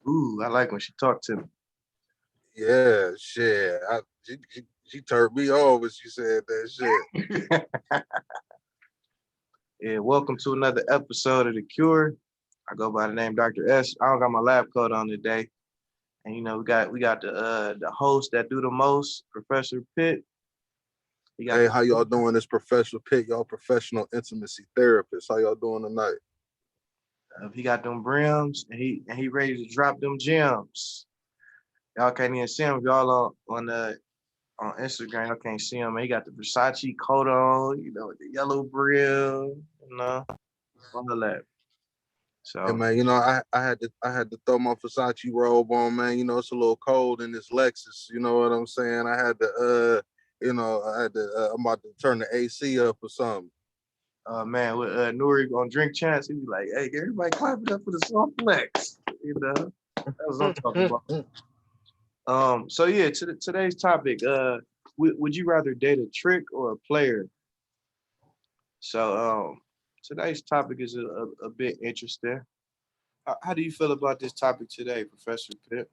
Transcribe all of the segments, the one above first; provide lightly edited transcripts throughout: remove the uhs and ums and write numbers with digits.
Ooh, I like when she talked to me. Yeah, shit. She turned me on when she said that shit. Yeah, welcome to another episode of The Cure. I go by the name Dr. S. I don't got my lab coat on today. And we got the host that do the most, Professor Pitt. He got Hey, how y'all doing? This Professor Pitt, y'all professional intimacy therapist. How y'all doing tonight? he got them brims and he ready to drop them gems. Y'all can't even see him. If y'all on Instagram, y'all can't see him. He got the Versace coat on, with the yellow brim, all of that. Hey So man, I had to throw my Versace robe on, man. It's a little cold in this Lexus. You know what I'm saying? I had to I'm about to turn the AC up or something. man, with Nuri on Drink Chance, he'd be like, "Hey, everybody clap it up for the soft flex." That's what I'm talking about. So yeah, today's topic, would you rather date a trick or a player? So today's topic is a bit interesting. How do you feel about this topic today, Professor Pitt?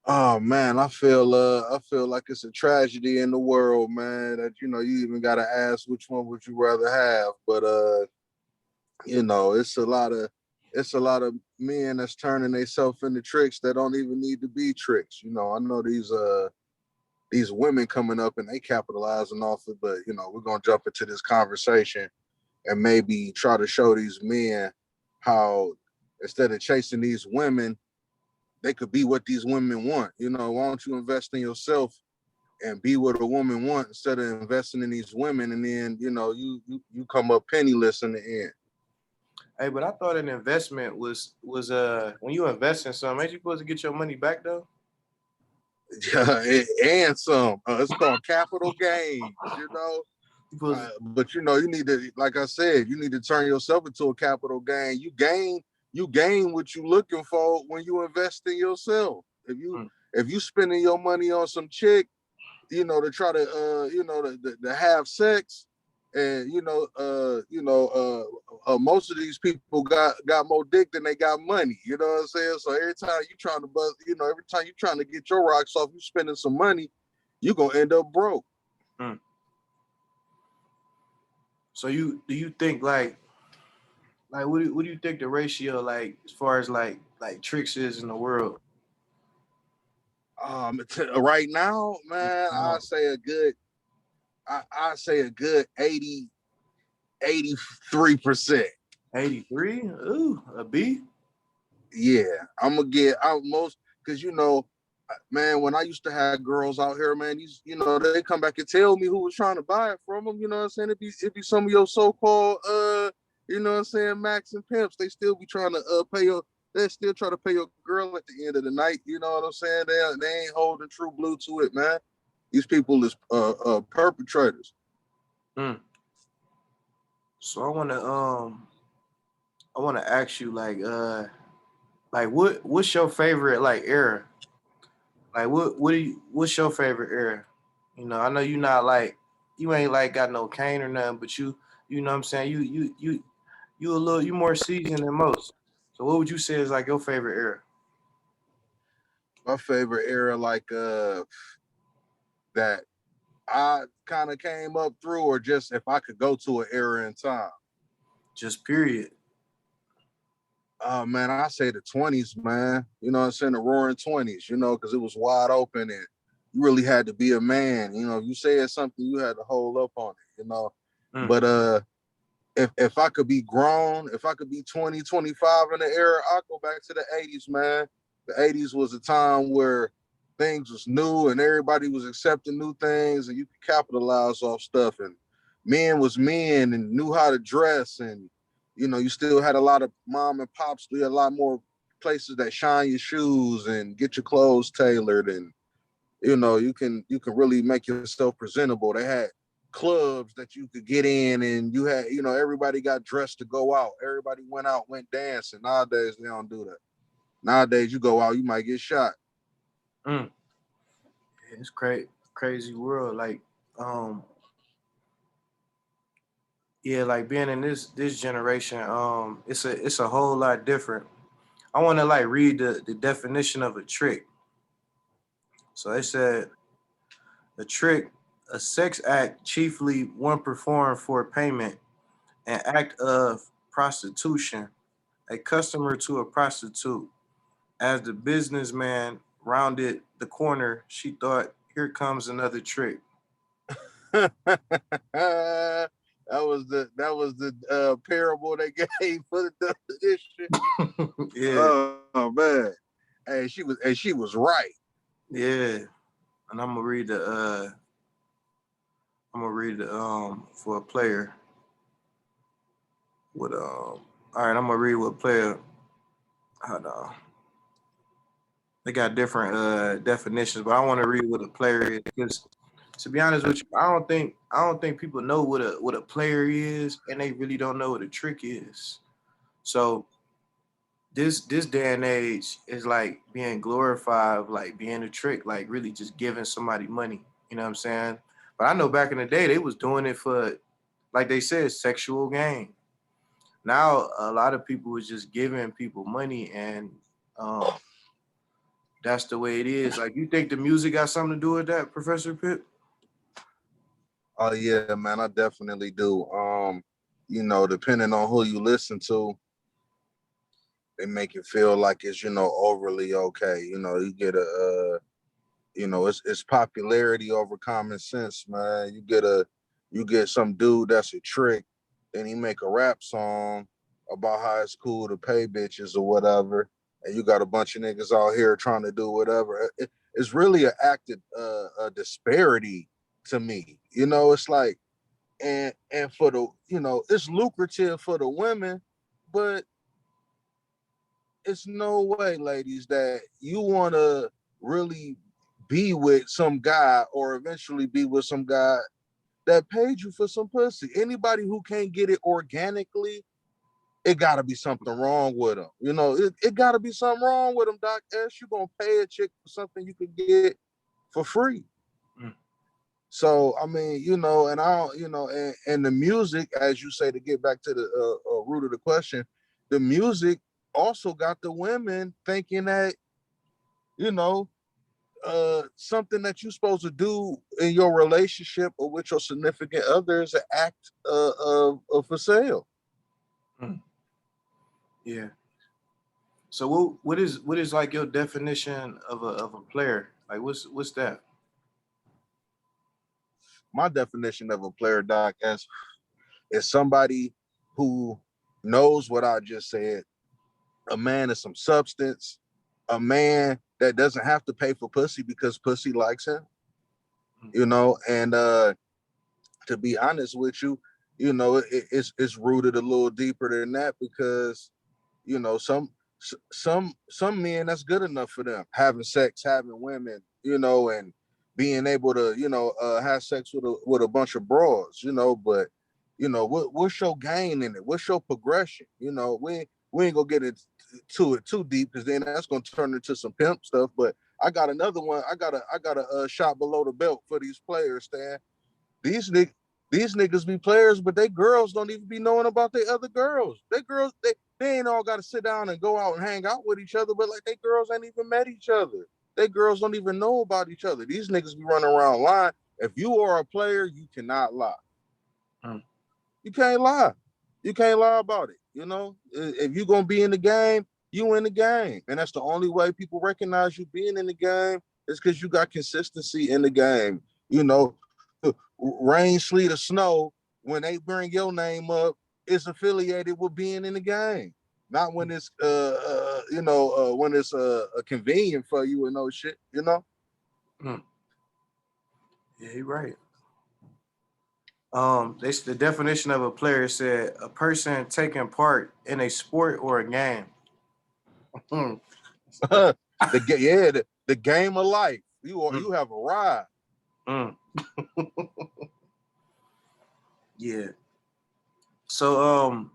Oh man, I feel like it's a tragedy in the world, man. That you even gotta ask which one would you rather have. But it's a lot of men that's turning themselves into tricks that don't even need to be tricks. I know these women coming up and they capitalizing off it, but we're gonna jump into this conversation and maybe try to show these men how instead of chasing these women, they could be what these women want. Why don't you invest in yourself and be what a woman wants instead of investing in these women, and then you come up penniless in the end. Hey, but I thought an investment was when you invest in something, ain't you supposed to get your money back though? And some. It's called capital gains. You supposed But you need to, like I said, you need to turn yourself into a capital gain. You gain what you looking for when you invest in yourself. If you to, if you spending your money on some chick, to try to to have sex, and most of these people got more dick than they got money. You know what I'm saying? So every time you trying to buzz, every time you trying to get your rocks off, you spending some money, you gonna end up broke. mm. So do you think like what do you think the ratio like as far as like tricks is in the world? Right now, man, No. I say a good 83%. 83? Ooh, a B? Yeah, I'm gonna get out most because man, when I used to have girls out here, man, they come back and tell me who was trying to buy it from them. You know what I'm saying? It be some of your so-called Max and pimps. They still be trying to pay your. They still try to pay your girl at the end of the night. You know what I'm saying? They ain't holding true blue to it, man. These people is perpetrators. Mm. So I wanna ask you like what's your favorite like era? Like what's your favorite era? I know you not like you ain't like got no cane or nothing, but you know what I'm saying? You more seasoned than most. So what would you say is like your favorite era? My favorite era, like that I kind of came up through, or just if I could go to an era in time. Just period. Man, I say the 20s, man. You know what I'm saying? The roaring 20s, because it was wide open and you really had to be a man. If you said something, you had to hold up on it. Mm. But if I could be grown, if I could be 20, 25 in the era, I'll go back to the 80s, man. The 80s was a time where things was new and everybody was accepting new things and you could capitalize off stuff, and men was men and knew how to dress, and you still had a lot of mom and pops. You had a lot more places that shine your shoes and get your clothes tailored, and you can really make yourself presentable. They had clubs that you could get in, and you had everybody got dressed to go out. Everybody went out, went dancing. Nowadays they don't do that. Nowadays you go out, you might get shot. Mm. Yeah, it's crazy world. Um, yeah, like being in this generation, it's a whole lot different. I want to like read the definition of a trick. So they said a trick, a sex act chiefly one performed for payment, an act of prostitution, a customer to a prostitute. As the businessman rounded the corner, she thought, here comes another trick. that was the parable they gave for the definition. Yeah, Oh man, she was right. yeah. And I'm gonna read the for a player with all right, I'm gonna read what player hold on. They got different definitions, but I want to read what a player is because to be honest with you, I don't think people know what a player is, and they really don't know what a trick is. So this day and age is like being glorified of like being a trick, like really just giving somebody money. You know what I'm saying? But I know back in the day they was doing it for, like they said, sexual gain. Now a lot of people was just giving people money, and um, that's the way it is. Like, you think the music got something to do with that, Professor Pitt? Oh yeah, man, I definitely do. Depending on who you listen to, they make it feel like it's overly okay. You get it's popularity over common sense, man. You get some dude that's a trick, then he make a rap song about how it's cool to pay bitches or whatever, and you got a bunch of niggas out here trying to do whatever. It's really an act of a disparity to me. It's like, and for the it's lucrative for the women, but it's no way, ladies, that you want to really be with some guy or eventually be with some guy that paid you for some pussy. Anybody who can't get it organically, it got to be something wrong with them. It got to be something wrong with them, Doc S. You going to pay a chick for something you can get for free. Mm. So, I mean, and I don't, and the music, as you say, to get back to the root of the question, the music also got the women thinking that, you know, something that you're supposed to do in your relationship or with your significant other is an act of for sale. Mm. Yeah. So what is like your definition of a player? Like what's that? My definition of a player, Doc, is somebody who knows what I just said, a man of some substance, a man that doesn't have to pay for pussy because pussy likes him, Mm. and to be honest with you, it's rooted a little deeper than that because some men that's good enough for them having sex, having women, and being able to have sex with a bunch of broads, but what's your gain in it? What's your progression? We ain't gonna get into it too deep because then that's gonna turn into some pimp stuff. But I got another one. I got a shot below the belt for these players, Stan. These niggas, these niggas be players, but they girls don't even be knowing about their other girls. They girls, they ain't all got to sit down and go out and hang out with each other, but like they girls ain't even met each other. They girls don't even know about each other. These niggas be running around lying. If you are a player, you cannot lie. Mm. You can't lie. You can't lie about it. If you're gonna be in the game, you in the game, and that's the only way people recognize you being in the game is because you got consistency in the game. You know, rain, sleet, or snow. When they bring your name up, it's affiliated with being in the game, not when it's when it's convenient for you and no shit. Mm. Yeah, you're right. The definition of a player said a person taking part in a sport or a game. Mm. the game of life. You Mm. have arrived. Mm. Yeah. So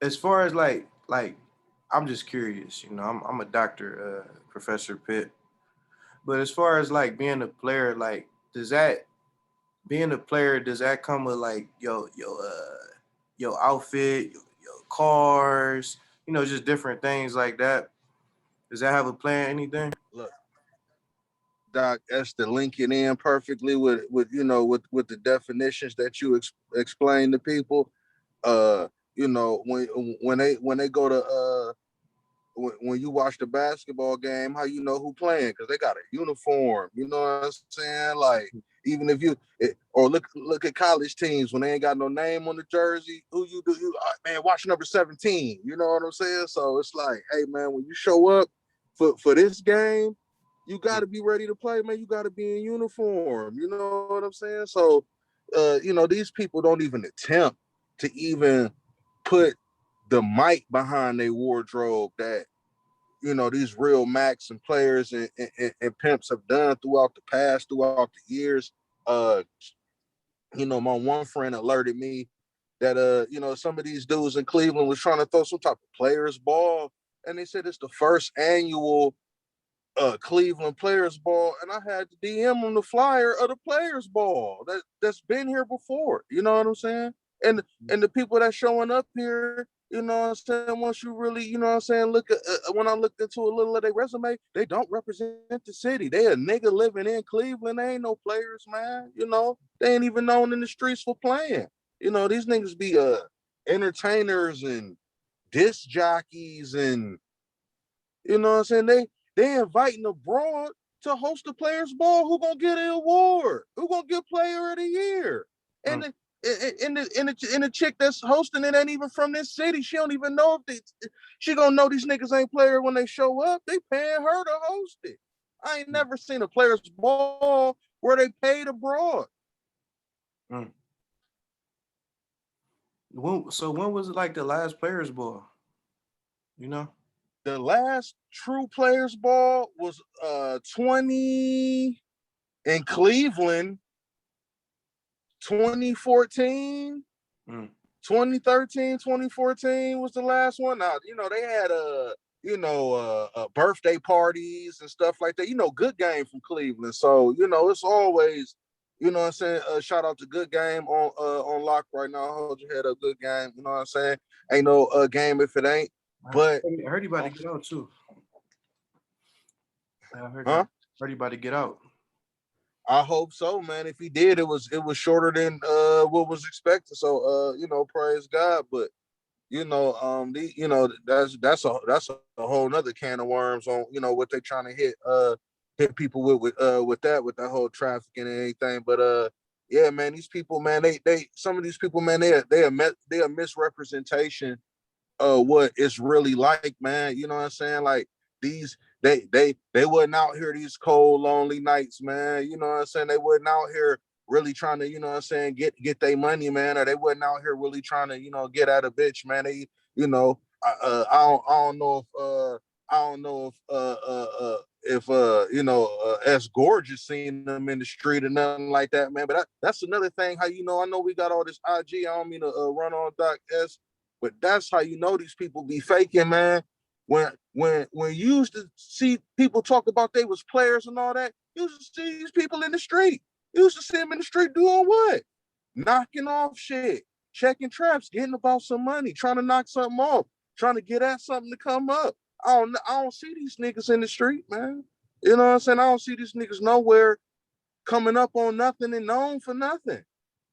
as far as like I'm just curious, I'm a doctor, Professor Pitt. But as far as like being a player, like does that being a player, does that come with like your outfit, your cars? just different things like that. Does that have a plan? Anything? Look, Doc, that's to link it in perfectly with the definitions that you explain to people. Uh, when they go to when you watch the basketball game, how you know who playing? Because they got a uniform. You know what I'm saying? Like, even if or look at college teams when they ain't got no name on the jersey, who you do you man watch number 17. You know what I'm saying? So it's like, hey man, when you show up for this game, you got to be ready to play, man. You got to be in uniform. You know what I'm saying? So, these people don't even attempt to even put the might behind their wardrobe that these real max and players and pimps have done throughout the years. uh my one friend alerted me that some of these dudes in Cleveland was trying to throw some type of players ball, and they said it's the first annual Cleveland Players Ball, and I had to DM on the flyer of the Players Ball that's been here before. You know what I'm saying? And the people that's showing up here, you know what I'm saying? Once you really, you know what I'm saying, look at when I looked into a little of their resume, they don't represent the city. They a nigga living in Cleveland. They ain't no players, man. They ain't even known in the streets for playing. These niggas be entertainers and disc jockeys, and you know what I'm saying? They inviting abroad to host the Players Ball. Who gonna get an award? Who gonna get Player of the Year? And the chick that's hosting it ain't even from this city. She don't even know if she gonna know these niggas ain't player when they show up. They paying her to host it. I ain't never seen a Players Ball where they paid abroad. So when was it like the last Players Ball? The last true Players Ball was 20 in Cleveland, 2014. 2013, 2014 was the last one. Now, they had birthday parties and stuff like that. Good Game from Cleveland. So, it's always, what I'm saying, shout out to Good Game on lock right now. Hold your head up, Good Game. You know what I'm saying? Ain't no game if it ain't. But I heard you about to get out too. I heard you about to get out. I hope so, man. If he did, it was shorter than what was expected. So praise God. But that's a whole nother can of worms on what they trying to hit people with that whole trafficking and anything. But yeah, man, these people, man, they some of these people, man, they a misrepresentation of what it's really like, man. You know what I'm saying? Like these they wasn't out here these cold, lonely nights, man. You know what I'm saying? They wasn't out here really trying to, you know what I'm saying, get their money, man, or they wasn't out here really trying to, get at a bitch, man. They, I don't know if S Gorgeous seen them in the street or nothing like that, man. But that's another thing. How I know we got all this IG. I don't mean to run on Doc S, but that's how these people be faking, man. When you used to see people talk about they was players and all that, you used to see these people in the street. You used to see them in the street doing what? Knocking off shit, checking traps, getting about some money, trying to knock something off, trying to get at something to come up. I don't see these niggas in the street, man. You know what I'm saying? I don't see these niggas nowhere coming up on nothing and known for nothing.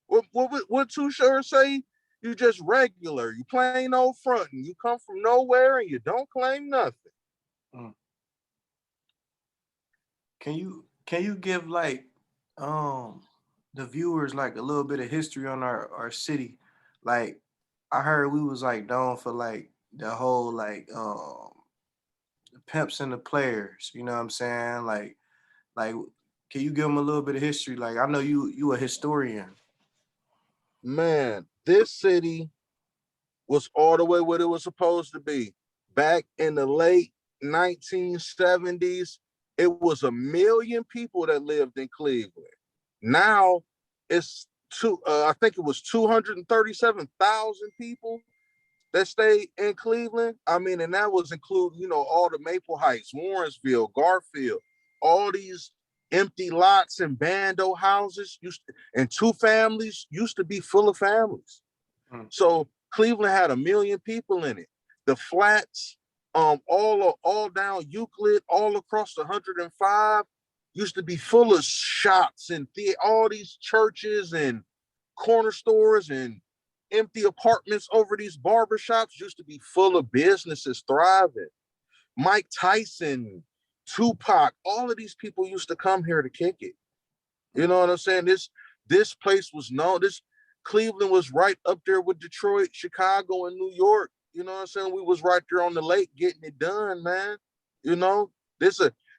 What Too Short say? You just regular. You plain old frontin'. You come from nowhere and you don't claim nothing. Can you give like the viewers like a little bit of history on our city? Like I heard we was like known for like the whole like the pimps and the players. You know what I'm saying? Like can you give them a little bit of history? Like I know you a historian. Man, this city was all the way what it was supposed to be. Back in the late 1970s, it was 1 million people that lived in Cleveland. Now it's I think it was 237,000 people that stayed in Cleveland. I mean, and that was including, all the Maple Heights, Warrensville, Garfield, all these empty lots and bando houses and two families used to be full of families. So Cleveland had 1 million people in it. the flats, all down Euclid, all across the 105, used to be full of shops and all these churches and corner stores and empty apartments over these barber shops used to be full of businesses thriving. Mike Tyson, Tupac, all of these people used to come here to kick it. You know what I'm saying? This place was known. This Cleveland was right up there with Detroit, Chicago, and New York. You know what I'm saying? We was right there on the lake getting it done, man. You know,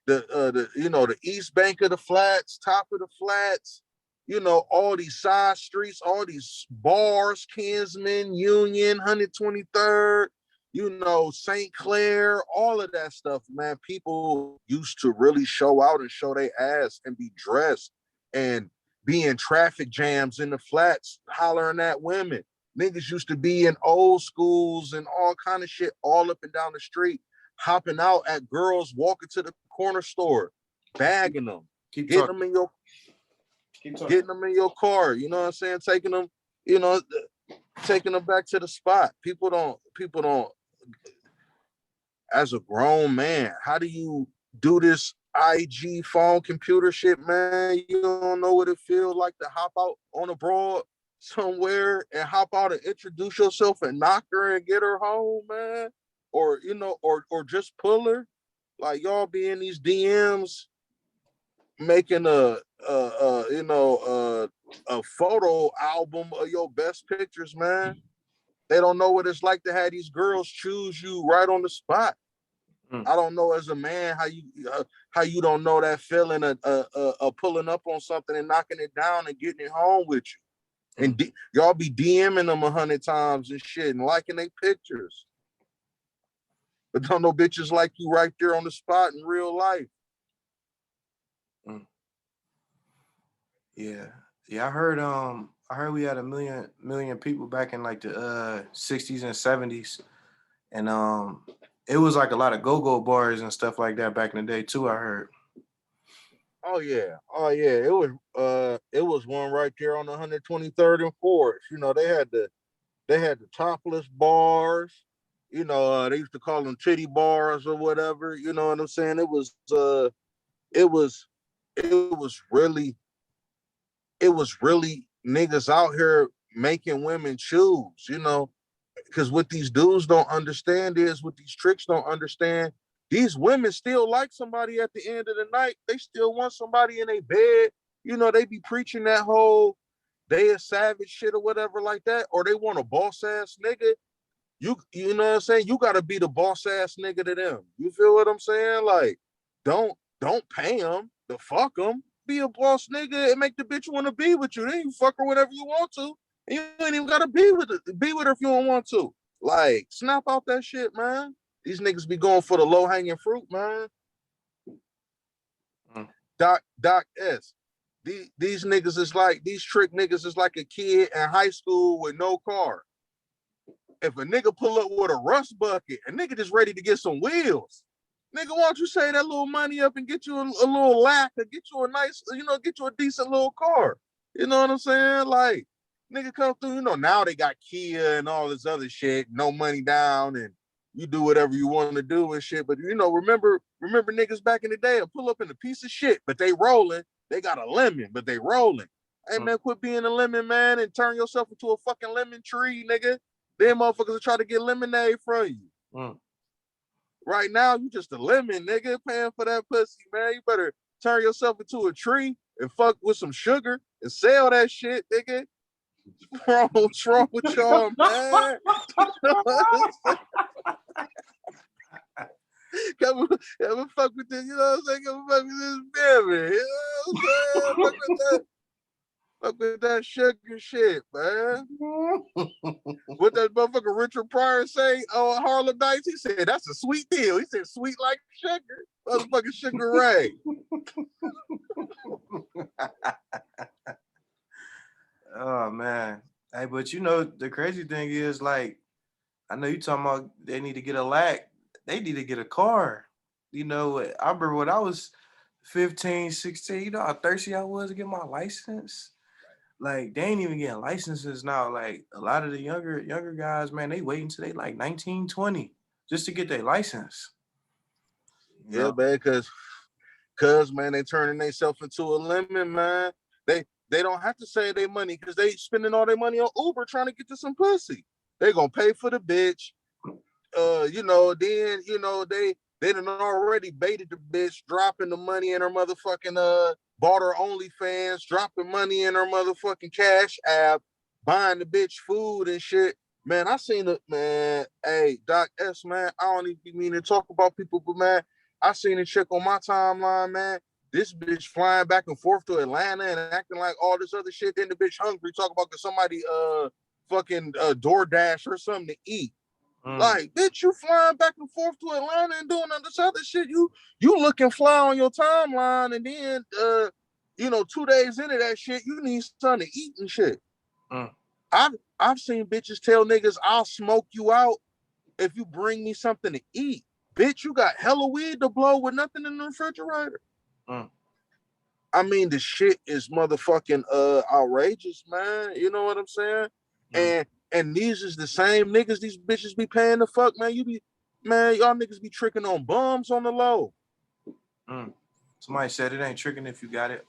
the East Bank of the Flats, top of the Flats. You know, all these side streets, all these bars, Kinsman, Union, 123rd. You know, St. Clair, all of that stuff, man. People used to really show out and show their ass and be dressed and be in traffic jams in the flats, hollering at women. Niggas used to be in old schools and all kind of shit all up and down the street, hopping out at girls walking to the corner store, bagging them, getting them in your car. You know what I'm saying? Taking them, taking them back to the spot. People don't. As a grown man, how do you do this IG phone computer shit, man? You don't know what it feels like to hop out on a broad somewhere and hop out and introduce yourself and knock her and get her home, man. Or or just pull her. Like y'all be in these DMs making a photo album of your best pictures, man. They don't know what it's like to have these girls choose you right on the spot. I don't know as a man how you don't know that feeling of pulling up on something and knocking it down and getting it home with you. And y'all be DMing them 100 times and shit and liking their pictures. But don't know bitches like you right there on the spot in real life. Yeah. I heard we had a million people back in like the 60s and 70s. And it was like a lot of go-go bars and stuff like that back in the day too, I heard. Oh yeah. It was one right there on the 123rd and 4th. You know, they had the Topless Bars. You know, they used to call them titty bars or whatever. You know what I'm saying? It was really niggas out here making women choose, you know, because what these dudes don't understand is, what these tricks don't understand, these women still like somebody at the end of the night. They still want somebody in their bed. You know, they be preaching that whole they a savage shit or whatever like that, or they want a boss ass nigga. You know what I'm saying? You gotta be the boss ass nigga to them. You feel what I'm saying? Like, don't pay them to fuck them. Be a boss nigga and make the bitch want to be with you. Then you fuck her whenever you want to. And you ain't even gotta be with her if you don't want to. Like, snap out that shit, man. These niggas be going for the low hanging fruit, man. Doc S. These niggas is like, these trick niggas is like a kid in high school with no car. If a nigga pull up with a rust bucket, a nigga just ready to get some wheels. Nigga, why don't you save that little money up and get you a little lack or get you a nice, get you a decent little car. You know what I'm saying? Like, nigga come through, now they got Kia and all this other shit, no money down, and you do whatever you want to do and shit. But, remember niggas back in the day will pull up in a piece of shit, but they rolling. They got a lemon, but they rolling. Hey, man, quit being a lemon, man, and turn yourself into a fucking lemon tree, nigga. Then motherfuckers will try to get lemonade from you. Right now, you just a lemon, nigga, paying for that pussy, man. You better turn yourself into a tree and fuck with some sugar and sell that shit, nigga. What's wrong with y'all, man? Come fuck with this, you know what I'm saying? Come fuck with this baby, you know what I'm saying? Fuck with that sugar shit, man. What that motherfucker Richard Pryor say on Harlem Nights? He said, that's a sweet deal. He said, sweet like sugar. Motherfucking Sugar Ray. Oh, man. Hey, but the crazy thing is, like, I know you talking about they need to get a lack. They need to get a car. I remember when I was 15, 16, you know how thirsty I was to get my license? Like, they ain't even getting licenses now. Like, a lot of the younger guys, man, they wait until they like 19, 20. just to get their license. Yeah, man, cause man, they turning themselves into a lemon, man. They don't have to save their money because they spending all their money on Uber trying to get to some pussy. They gonna pay for the bitch. They done already baited the bitch, dropping the money in her motherfucking bought her OnlyFans, dropping money in her motherfucking Cash App, buying the bitch food and shit. Man, I seen it, man. Hey, Doc S, man, I don't even mean to talk about people, but man, I seen a chick on my timeline, man. This bitch flying back and forth to Atlanta and acting like all this other shit. Then the bitch hungry, talk about somebody fucking DoorDash or something to eat. Like, bitch, you flying back and forth to Atlanta and doing all this other shit. You looking fly on your timeline, and then 2 days into that shit, you need something to eat and shit. I've seen bitches tell niggas, I'll smoke you out if you bring me something to eat. Bitch, you got hella weed to blow with nothing in the refrigerator. I mean, the shit is motherfucking outrageous, man. You know what I'm saying? And these is the same niggas these bitches be paying the fuck, man. Y'all niggas be tricking on bums on the low. Somebody said it ain't tricking if you got it.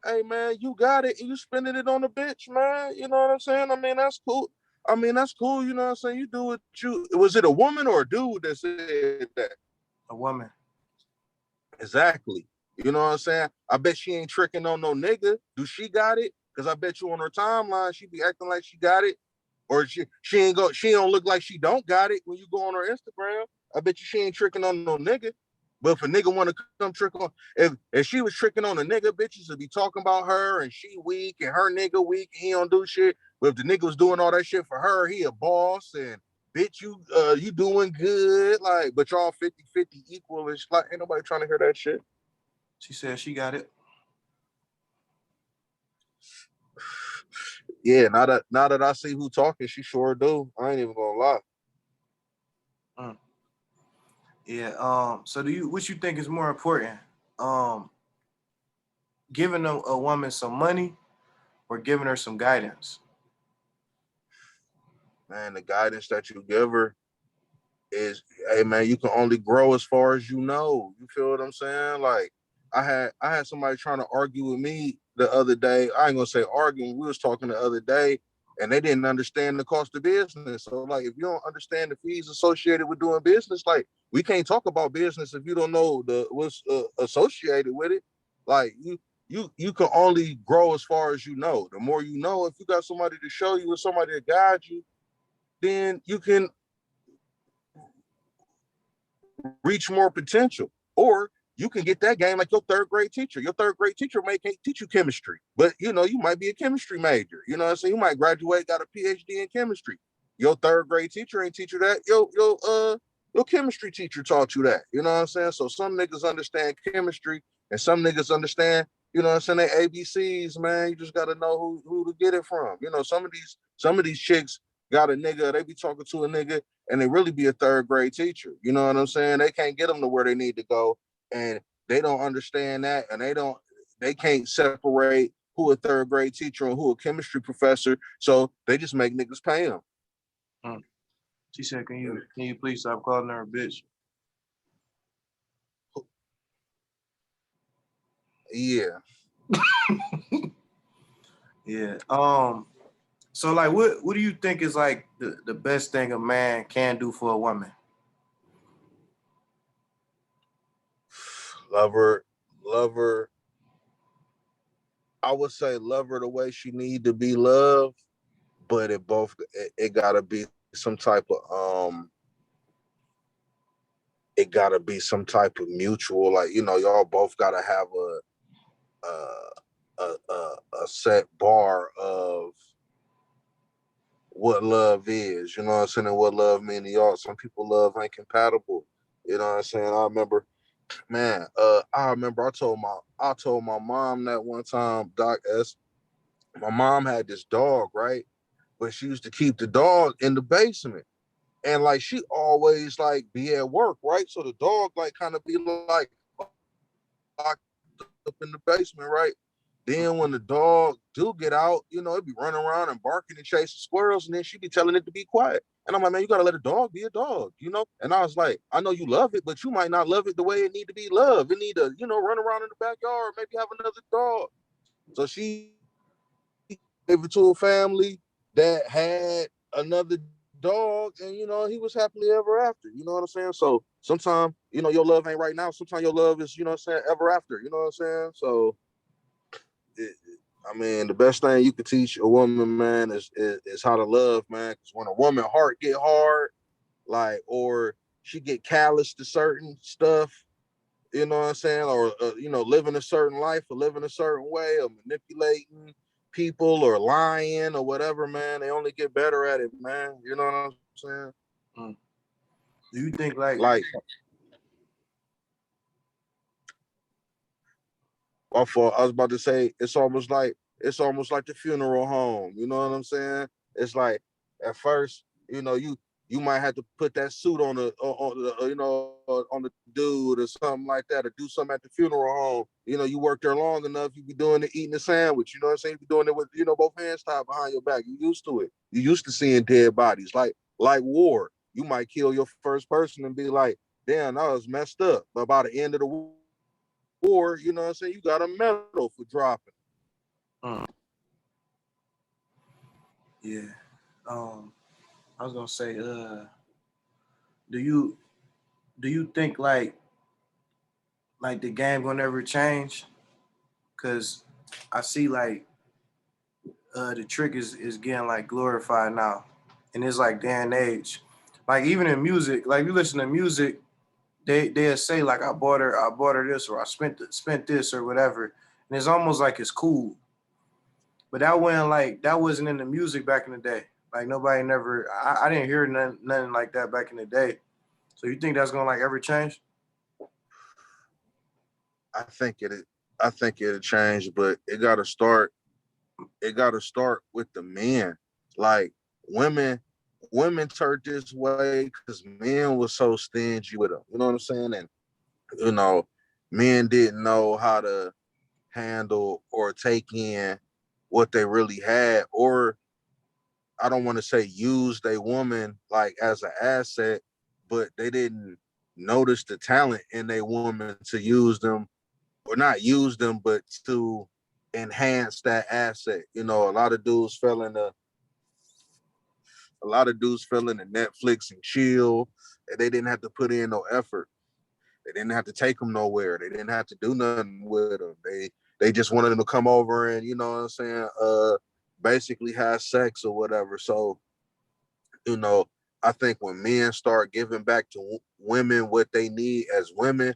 Hey, man, you got it and you spending it on a bitch, man. You know what I'm saying? I mean, that's cool. You know what I'm saying? You do what you... Was it a woman or a dude that said that? A woman. Exactly. You know what I'm saying? I bet she ain't tricking on no nigga. Do she got it? Because I bet you on her timeline, she be acting like she got it. Or she don't look like she don't got it when you go on her Instagram. I bet you she ain't tricking on no nigga. But if a nigga want to come trick on, if she was tricking on a nigga, bitches would be talking about her and she weak and her nigga weak and he don't do shit. But if the nigga was doing all that shit for her, he a boss and bitch, you doing good. Like, but y'all 50-50 equal. It's like, ain't nobody trying to hear that shit. She said she got it. Yeah, now that I see who talking, she sure do. I ain't even gonna lie. Yeah. So what you think is more important? Giving a woman some money or giving her some guidance? Man, the guidance that you give her is, hey man, you can only grow as far as you know. You feel what I'm saying? Like, I had somebody trying to argue with me the other day. I ain't gonna say arguing. We was talking the other day, and they didn't understand the cost of business. So, like, if you don't understand the fees associated with doing business, like, we can't talk about business if you don't know what's associated with it. Like, you can only grow as far as you know. The more you know, if you got somebody to show you or somebody to guide you, then you can reach more potential. Or you can get that game like your third grade teacher. Your third grade teacher can't teach you chemistry, but you might be a chemistry major. You know what I'm saying? You might graduate, got a PhD in chemistry. Your third grade teacher ain't teach you that. Your chemistry teacher taught you that. You know what I'm saying? So some niggas understand chemistry and some niggas understand, you know what I'm saying, they ABCs, man. You just gotta know who to get it from. Some of these chicks got a nigga, they be talking to a nigga and they really be a third grade teacher. You know what I'm saying? They can't get them to where they need to go. And they don't understand that. And they can't separate who a third grade teacher and who a chemistry professor. So they just make niggas pay them. She said, can you please stop calling her a bitch? Yeah. Yeah. So like what do you think is like the best thing a man can do for a woman? Love her. I would say love her the way she need to be loved, but it gotta be some type of it gotta be some type of mutual, like, y'all both gotta have a set bar of what love is, you know what I'm saying, and what love mean to y'all. Some people love ain't compatible, you know what I'm saying. I remember I told my mom that one time, Doc S, my mom had this dog, right? But she used to keep the dog in the basement. And like she always like be at work, right? So the dog like kind of be like locked up in the basement, right? Then when the dog do get out, you know, it be running around and barking and chasing squirrels, and then she be telling it to be quiet. And I'm like, man, you gotta let a dog be a dog, you know? And I was like, I know you love it, but you might not love it the way it need to be loved. It need to, you know, run around in the backyard, maybe have another dog. So she gave it to a family that had another dog, and you know, he was happily ever after. You know what I'm saying? So sometimes, you know, your love ain't right now. Sometimes your love is, you know what I'm saying, ever after. You know what I'm saying? So I mean, the best thing you could teach a woman, man, is how to love, man. Because when a woman heart get hard, like, or she get callous to certain stuff, you know what I'm saying, or you know, living a certain life or living a certain way or manipulating people or lying or whatever, man, they only get better at it, man. You know what I'm saying? Mm. Do you think like Like, my fault. I was about to say it's almost like the funeral home. You know what I'm saying? It's like at first, you know, you might have to put that suit on the you know, on the dude or something like that, or do something at the funeral home. You know, you work there long enough, you be doing the eating the sandwich. You know what I'm saying? You be doing it with, you know, both hands tied behind your back. You used to it. You used to seeing dead bodies, like war. You might kill your first person and be like, damn, that was messed up. But by the end of the war, you know what I'm saying, you got a medal for dropping. mm, yeah. Um, I was gonna say, do you do you think like the game gonna ever change? Cause I see like the trick is getting like glorified now, and it's like day and age. Like even in music, like you listen to music, they'll say like I bought her this or I spent this or whatever, and it's almost like it's cool. But that wasn't in the music back in the day. Like nobody never I didn't hear nothing like that back in the day. So you think that's gonna like ever change? I think it I think it'll change, but it gotta start with the men. Like women women turned this way because men was so stingy with them. You know what I'm saying? And you know, men didn't know how to handle or take in what they really had, or I don't want to say use a woman like as an asset, but they didn't notice the talent in a woman to use them, or not use them, but to enhance that asset. You know, a lot of dudes fell into Netflix and chill, and they didn't have to put in no effort. They didn't have to take them nowhere. They didn't have to do nothing with them. They just wanted them to come over and, you know what I'm saying, basically have sex or whatever. So, you know, I think when men start giving back to women what they need as women,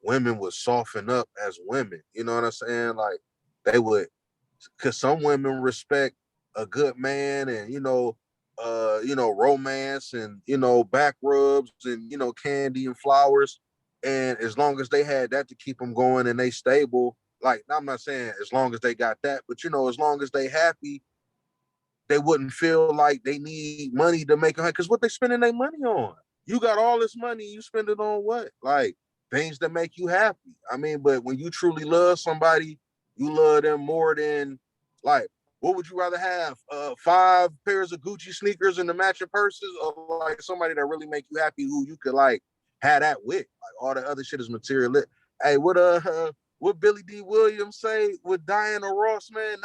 women would soften up as women. You know what I'm saying? Like they would, because some women respect a good man, and you know, romance, and you know, back rubs, and you know, candy and flowers. And as long as they had that to keep them going and they stable, like I'm not saying as long as they got that, but you know, as long as they happy, they wouldn't feel like they need money to make a, because what they spending their money on? You got all this money, you spend it on what? Like things that make you happy. I mean, but when you truly love somebody, you love them more than, like, what would you rather have? 5 pairs of Gucci sneakers and the matching purses, or like somebody that really make you happy who you could like have that with? Like all the other shit is material. Hey, what Billy D. Williams say with Diana Ross, man?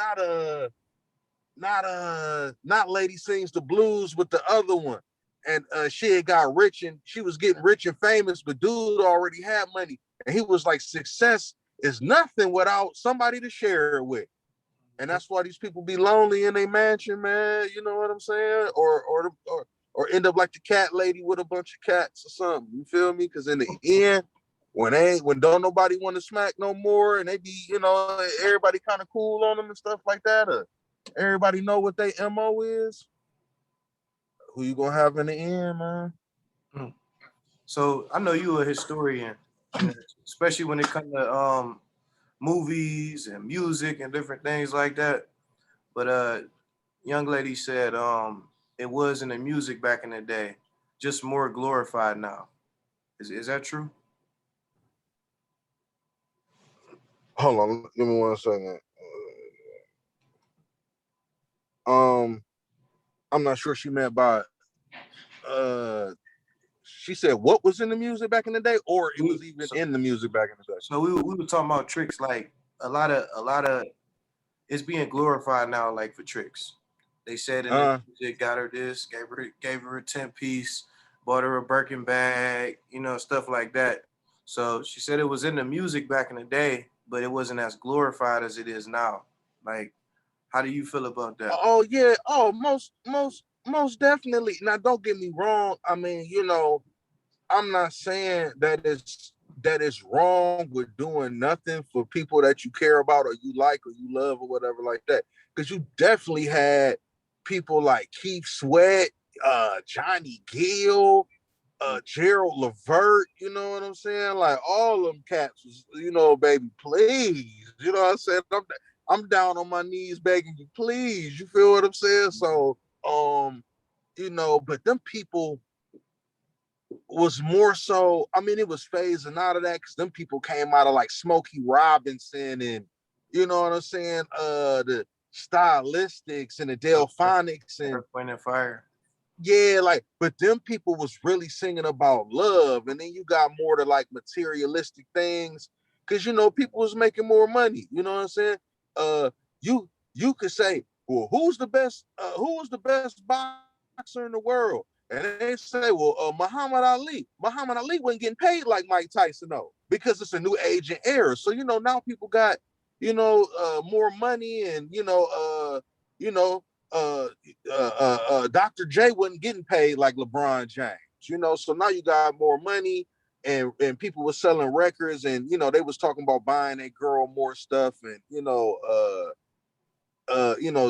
Not Lady Sings the Blues with the other one. And she had got rich, and she was getting rich and famous, but dude already had money. And he was like, success is nothing without somebody to share it with. And that's why these people be lonely in their mansion, man. You know what I'm saying? Or end up like the cat lady with a bunch of cats or something. You feel me? Because in the end, when don't nobody want to smack no more, and they be, you know, everybody kind of cool on them and stuff like that, everybody know what they MO is, who you gonna have in the end, man? Mm. So I know you a historian, and especially when it comes to movies and music and different things like that. But young lady said it was in the music back in the day, just more glorified now. Is that true? Hold on, give me 1 second. I'm not sure she meant by she said what was in the music back in the day, or it was even in the music back in the day. So we were talking about tricks, like a lot of it's being glorified now, like for tricks. They said in the music, got her this, gave her a 10-piece, bought her a Birkin bag, stuff like that. So she said it was in the music back in the day, but it wasn't as glorified as it is now. Like, how do you feel about that? Oh yeah, most definitely. Now don't get me wrong. I mean, I'm not saying that it's wrong with doing nothing for people that you care about or you like or you love or whatever like that. Because you definitely had people like Keith Sweat, Johnny Gill, Gerald Levert, you know what I'm saying? Like all them cats was, baby, please. You know what I'm saying? I'm down on my knees begging you, please. You feel what I'm saying? So, but them people was more so, I mean, it was phasing out of that because them people came out of like Smokey Robinson and you know what I'm saying, the stylistics and the Delphonics and Point and Fire. Yeah, like, but them people was really singing about love, and then you got more to like materialistic things, because people was making more money. You know what I'm saying? You could say, well, who was the best boxer in the world? And they say, well, Muhammad Ali. Muhammad Ali wasn't getting paid like Mike Tyson, though, because it's a new age and era. So now people got more money, and you know Dr. J wasn't getting paid like LeBron James, so now you got more money, and people were selling records, and they was talking about buying a girl more stuff, and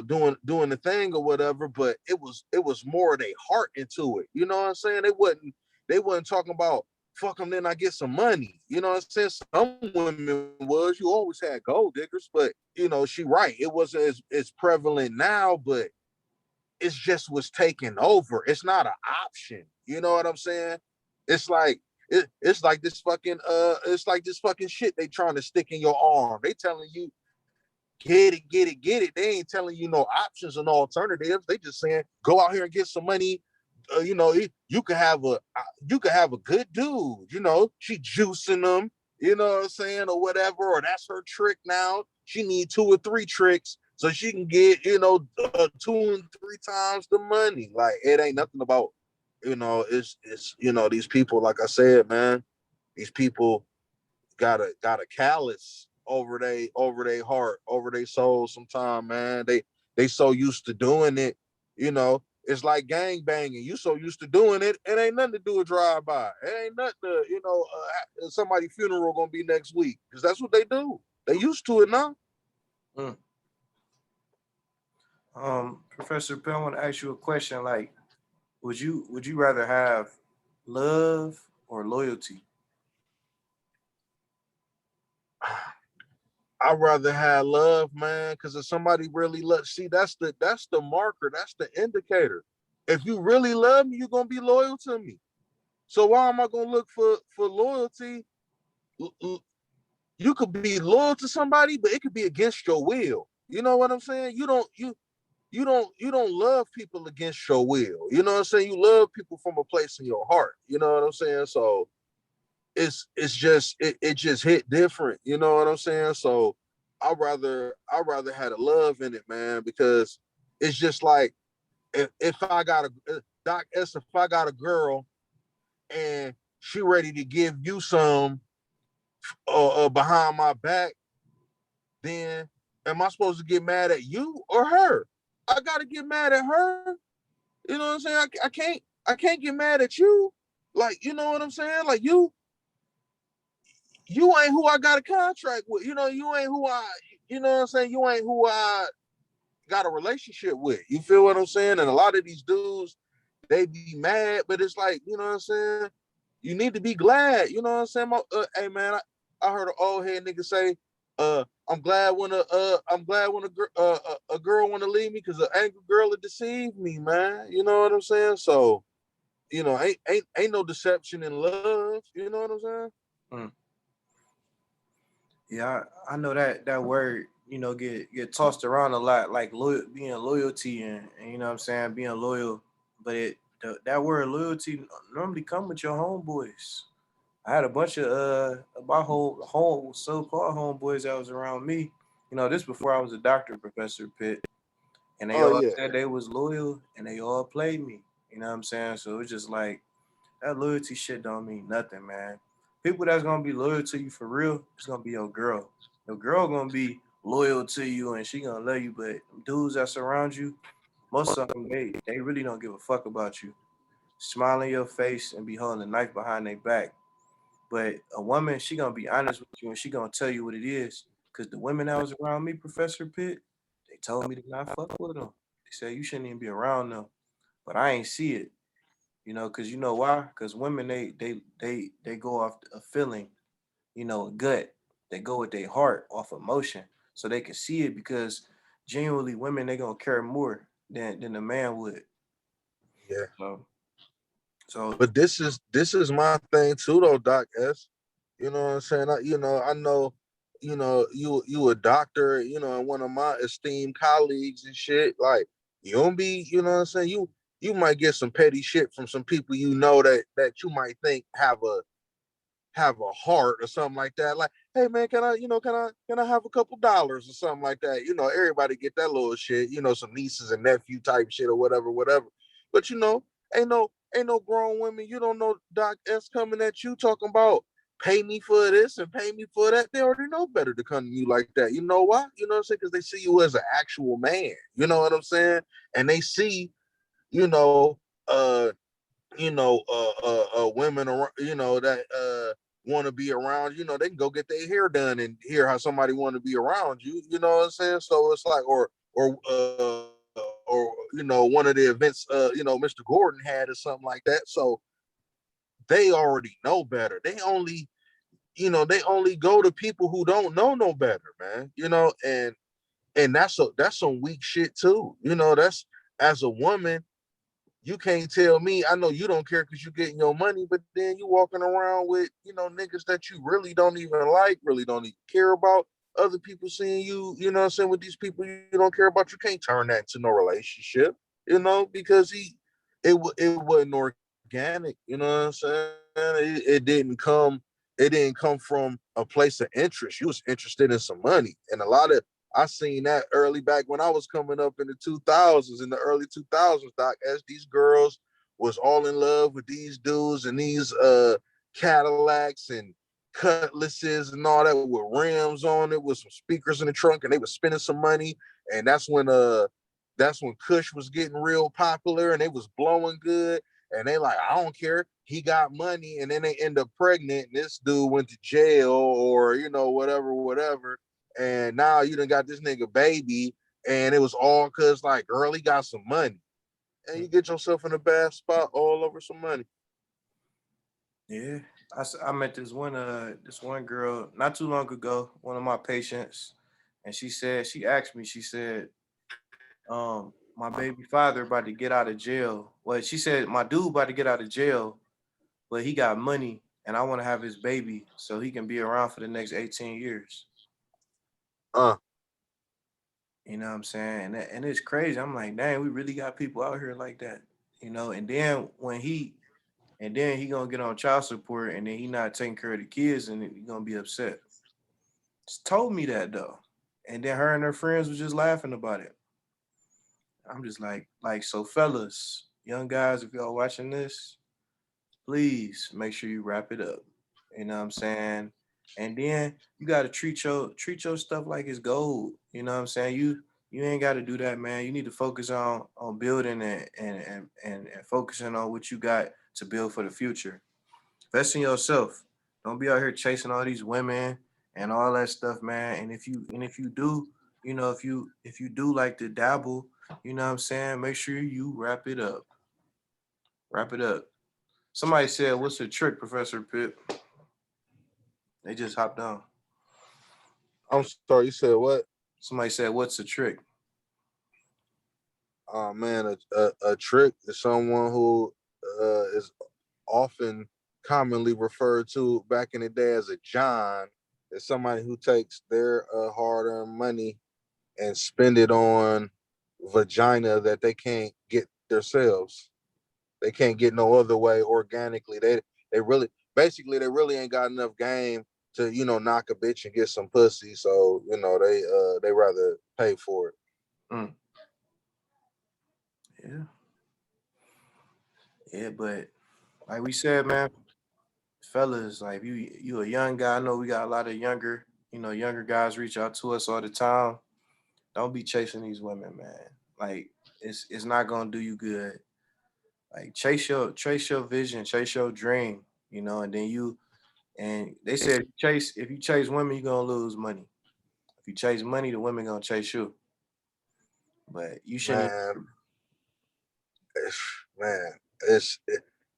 doing the thing or whatever, but it was more of their heart into it. You know what I'm saying? They wasn't talking about fuck them, then I get some money. You know what I'm saying? Some women was, you always had gold diggers, but she right. It wasn't as prevalent now, but it's just was taking over. It's not an option. You know what I'm saying? It's like it's like this fucking shit they trying to stick in your arm. They telling you get it, get it, get it. They ain't telling you no options and alternatives. They just saying go out here and get some money. You could have a good dude. She juicing them. You know what I'm saying, or whatever. Or that's her trick now. She need 2 or 3 tricks so she can get 2 and 3 times the money. Like it ain't nothing about it's these people. Like I said, man, these people got a callous over they heart, over their soul sometime, man. They so used to doing it, it's like gang banging. You so used to doing it, it ain't nothing to do with drive by. It ain't nothing to, somebody's funeral gonna be next week, because that's what they do. They used to it now. Mm. Professor Pitt, I want to ask you a question. Like, would you rather have love or loyalty? I'd rather have love, man, because if somebody really see, that's the marker, that's the indicator. If you really love me, you're gonna be loyal to me. So why am I gonna look for loyalty? You could be loyal to somebody, but it could be against your will. You know what I'm saying? You don't love people against your will. You know what I'm saying? You love people from a place in your heart. You know what I'm saying? So it's just it just hit different. You know what I'm saying? So I rather had a love in it, man, because it's just like if I got a Doc S, if I got a girl and she ready to give you some behind my back, then am I supposed to get mad at you or her? I gotta get mad at her. You know what I'm saying? I can't get mad at you. Like, you know what I'm saying? Like you ain't who I got a contract with. You ain't who you know what I'm saying? You ain't who I got a relationship with. You feel what I'm saying? And a lot of these dudes, they be mad, but it's like, you know what I'm saying? You need to be glad. You know what I'm saying? Hey man, I heard an old head nigga say, I'm glad when a girl want to leave me because an angry girl will deceive me, man. You know what I'm saying? So, ain't no deception in love. You know what I'm saying? Mm. Yeah, I know that word get tossed around a lot, like being loyalty and you know what I'm saying, being loyal. But that word loyalty normally come with your homeboys. I had a bunch of my whole so-called homeboys that was around me. This before I was a doctor, Professor Pitt, and they Oh all yeah, said they was loyal and they all played me. You know what I'm saying? So it was just like that loyalty shit don't mean nothing, man. People that's gonna be loyal to you for real, it's gonna be your girl. Your girl gonna be loyal to you and she gonna love you, but dudes that surround you, most of them they really don't give a fuck about you. Smile in your face and be holding a knife behind their back. But a woman, she gonna be honest with you and she gonna tell you what it is. Cause the women that was around me, Professor Pitt, they told me to not fuck with them. They said you shouldn't even be around them. But I ain't see it. Because you know why? Because women they go off a feeling, a gut. They go with their heart off emotion, so they can see it. Because genuinely, women they gonna care more than a man would. yeah. So, so But this is my thing too, though, Doc S. You know what I'm saying? I know, you a doctor, and one of my esteemed colleagues and shit. Like, you don't be, you know what I'm saying? You might get some petty shit from some people that you might think have a heart or something like that. Like, hey man, can I have a couple dollars or something like that? Everybody get that little shit, some nieces and nephew type shit or whatever, whatever. But ain't no grown women, you don't know Doc S coming at you talking about pay me for this and pay me for that. They already know better to come to you like that. You know why? You know what I'm saying? Because they see you as an actual man. You know what I'm saying? And they see, you know, uh women around, that want to be around, they can go get their hair done and hear how somebody want to be around you. You know what I'm saying? So it's like, or one of the events, Mr. Gordon had or something like that. So they already know better. They only go to people who don't know no better, man. And that's some weak shit too. That's, as a woman, you can't tell me. I know you don't care because you're getting your money, but then you walking around with, niggas that you really don't even like, really don't even care about. Other people seeing you, what I'm saying, with these people you don't care about. You can't turn that into no relationship, because it wasn't organic. You know what I'm saying? It didn't come from a place of interest. You was interested in some money, and I seen that early back when I was coming up in the 2000s, in the early 2000s, Doc, as these girls was all in love with these dudes and these Cadillacs and Cutlasses and all that with rims on it, with some speakers in the trunk, and they was spending some money. And that's when Kush was getting real popular and they was blowing good. And they like, I don't care. He got money, and then they end up pregnant. And this dude went to jail, or whatever, whatever. And now you done got this nigga baby, and it was all because, like, girl, he got some money, and you get yourself in a bad spot all over some money. yeah, I met this one girl not too long ago, one of my patients, and she asked me, she said, my baby father about to get out of jail. Well, she said my dude about to get out of jail, but he got money and I want to have his baby so he can be around for the next 18 years. Uh, You know what I'm saying? And it's crazy. I'm like, dang, we really got people out here like that. And then he gonna get on child support and then he not taking care of the kids and he gonna be upset. Just told me that though. And then her and her friends was just laughing about it. I'm just like, so fellas, young guys, if y'all watching this, please make sure you wrap it up. You know what I'm saying? And then you gotta treat your stuff like it's gold. You know what I'm saying? You ain't gotta do that, man. You need to focus on building and focusing on what you got to build for the future. Invest in yourself. Don't be out here chasing all these women and all that stuff, man. And if you do, if you do like to dabble, you know what I'm saying, make sure you wrap it up. Wrap it up. Somebody said, "What's the trick, Professor Pitt?" They just hopped on. I'm sorry, you said what? Somebody said, "What's the trick?" Oh man, a trick is someone who is often commonly referred to back in the day as a John. is somebody who takes their hard-earned money and spend it on vagina that they can't get themselves. They can't get no other way organically. They really basically they really ain't got enough game to knock a bitch and get some pussy. So they rather pay for it. Mm. Yeah. Yeah, but like we said, man, fellas, like you a young guy. I know we got a lot of younger guys reach out to us all the time. Don't be chasing these women, man. Like it's not gonna do you good. Like chase your vision, chase your dream, and then and they said if you chase women, you're gonna lose money. If you chase money, the women gonna chase you. But you shouldn't. Man,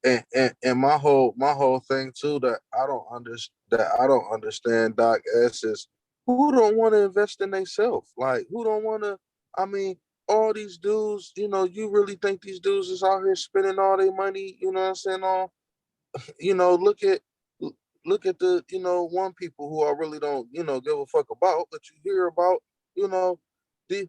man, and my whole thing too that I don't understand, Doc S, is who don't want to invest in themselves? Like who don't want to? I mean, all these dudes, you really think these dudes is out here spending all their money? You know what I'm saying? You know, look at the one people who I really don't give a fuck about, but you hear about you know the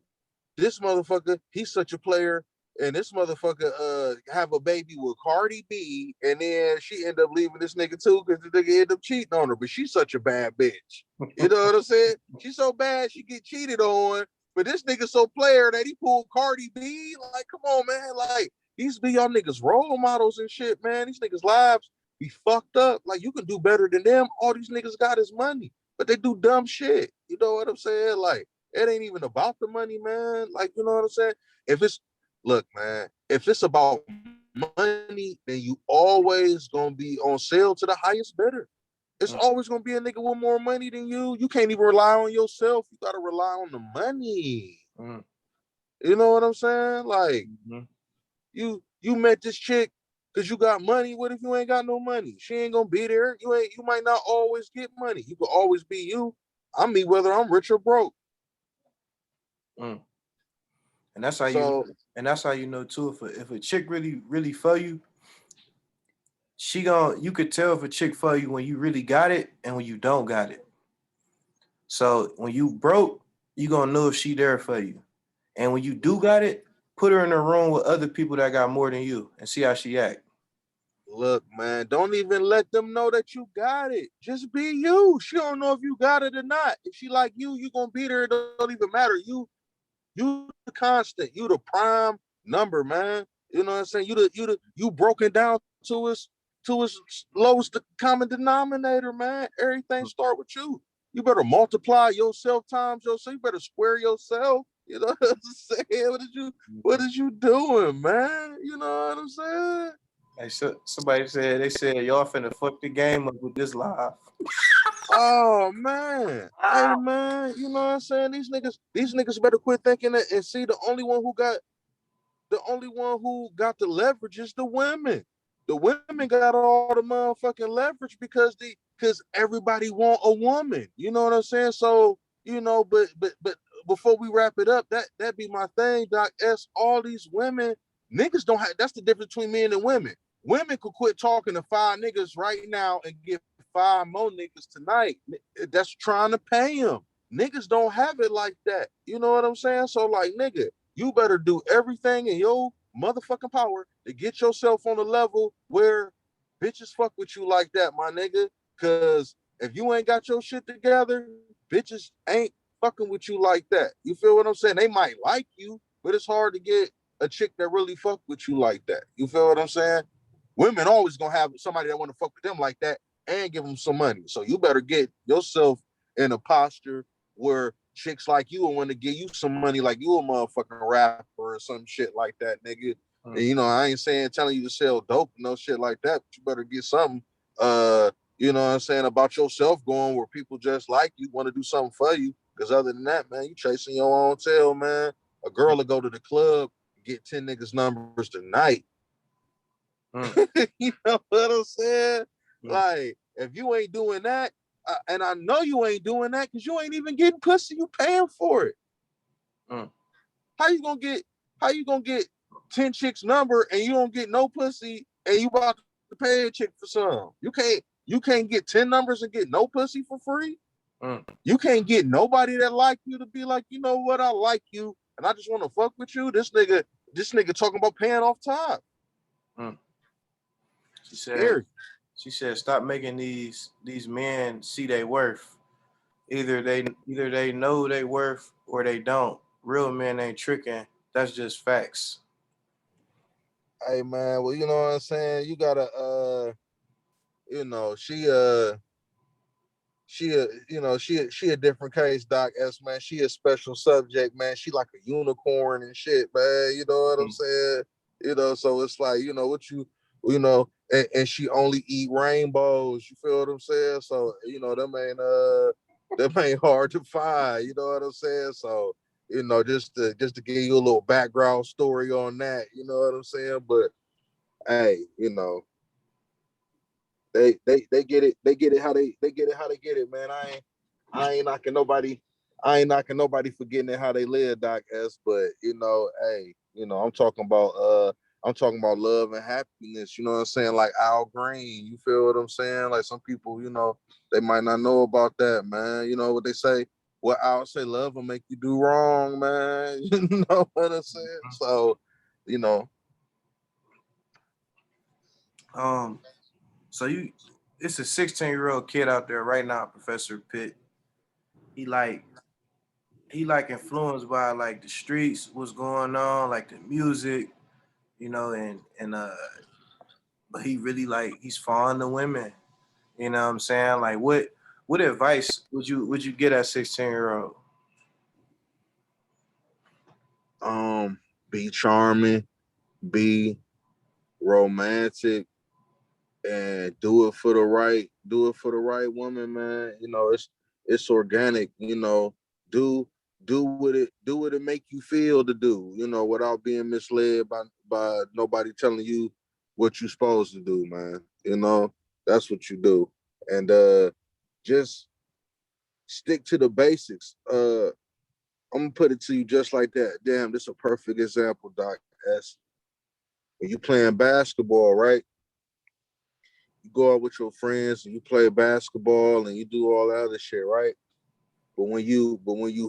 this motherfucker, he's such a player, and this motherfucker have a baby with Cardi B, and then she end up leaving this nigga too because the nigga end up cheating on her. But she's such a bad bitch. You know what I'm saying? She's so bad she get cheated on, but this nigga so player that he pulled Cardi B. Like, come on, man. Like, these be y'all niggas role models and shit, man. These niggas lives be fucked up. Like, you can do better than them. All these niggas got is money, but they do dumb shit. You know what I'm saying? Like, it ain't even about the money, man. Like, you know what I'm saying? If it's Look, man, if it's about money, then you always gonna be on sale to the highest bidder. It's Mm, always gonna be a nigga with more money than you. You can't even rely on yourself. You gotta rely on the money. mm, You know what I'm saying? Like, mhm. you met this chick because you got money. What if you ain't got no money? She ain't gonna be there. You might not always get money. You could always be you. I mean, whether I'm rich or broke. Mm. And that's how you know. So And that's how you know too. If a chick really really for you, you could tell if a chick for you when you really got it and when you don't got it. So when you broke, you gonna know if she there for you. And when you do got it, put her in a room with other people that got more than you and see how she act. look, man, don't even let them know that you got it. Just be you. She don't know if you got it or not. If she like you gonna beat her. It don't even matter. You the constant. You the prime number, man. You know what I'm saying? You broken down to its lowest common denominator, man. Everything start with you. You better multiply yourself times yourself. You better square yourself. You know what I'm saying? What is you doing, man? You know what I'm saying? Like somebody said, they said y'all finna fuck the game up with this live. Oh man. Hey man, you know what I'm saying? These niggas better quit thinking that and see the only one who got the leverage is the women. The women got all the motherfucking leverage because everybody want a woman. You know what I'm saying? So, but before we wrap it up, that be my thing, Doc S. All these women, niggas don't have that's the difference between men and women. Women could quit talking to 5 niggas right now and get 5 more niggas tonight. That's trying to pay them. Niggas don't have it like that. You know what I'm saying? So like, nigga, you better do everything in your motherfucking power to get yourself on a level where bitches fuck with you like that, my nigga. Cause if you ain't got your shit together, bitches ain't fucking with you like that. You feel what I'm saying? They might like you, but it's hard to get a chick that really fuck with you like that. You feel what I'm saying? Women always gonna have somebody that want to fuck with them like that and give them some money. So you better get yourself in a posture where chicks like you will want to give you some money like you a motherfucking rapper or some shit like that, nigga. And Mm. I ain't saying telling you to sell dope, no shit like that, but you better get something you know what I'm saying, about yourself going where people just like you want to do something for you. Because other than that, man, you chasing your own tail, man. A girl will go to the club and get 10 niggas numbers tonight. Mm. You know what I'm saying? Mm. Like, if you ain't doing that, and I know you ain't doing that because you ain't even getting pussy, you paying for it. Mm. How you gonna get how you gonna get 10 chicks number and you don't get no pussy and you about to pay a chick for some? You can't get 10 numbers and get no pussy for free? Mm. You can't get nobody that like you to be like, you know what, I like you, and I just want to fuck with you. This nigga talking about paying off top. Mm. She said, Scary. stop making these men see their worth. Either they know they worth or they don't. Real men ain't tricking. That's just facts. Hey man, well, you know what I'm saying? You gotta you know, she a different case, Doc S, man. She a special subject, man. She like a unicorn and shit, man. You know what I'm Mm. saying? You know, so it's like, you know, and she only eat rainbows. You feel what I'm saying? So, you know, them ain't hard to find. You know what I'm saying? So, you know, just to give you a little background story on that. You know what I'm saying? But hey, you know, they get it. They get it how they get it, man. I ain't knocking nobody. I ain't knocking nobody for getting it how they live, Doc S. But you know, hey, you know, I'm talking about love and happiness. You know what I'm saying? Like Al Green. You feel what I'm saying? Like some people, you know, they might not know about that, man. You know what they say? What Al say? Love will make you do wrong, man. You know what I'm saying? So, you know, Um, so it's a 16-year-old kid out there right now, Professor Pitt. He like influenced by like the streets, what's going on, like the music, and but he really like he's fond of women. You know what I'm saying? Like what advice would you get that 16-year-old? um, be charming, be romantic, and do it for the right woman, man. You know, it's organic. You know, do do what it make you feel to do. You know, without being misled by nobody telling you what you're supposed to do, man. You know, that's what you do, and just stick to the basics. I'm gonna put it to you just like that. Damn, this is a perfect example, Doc S. When you playing basketball, right? You go out with your friends and you play basketball and you do all that other shit, right? But when you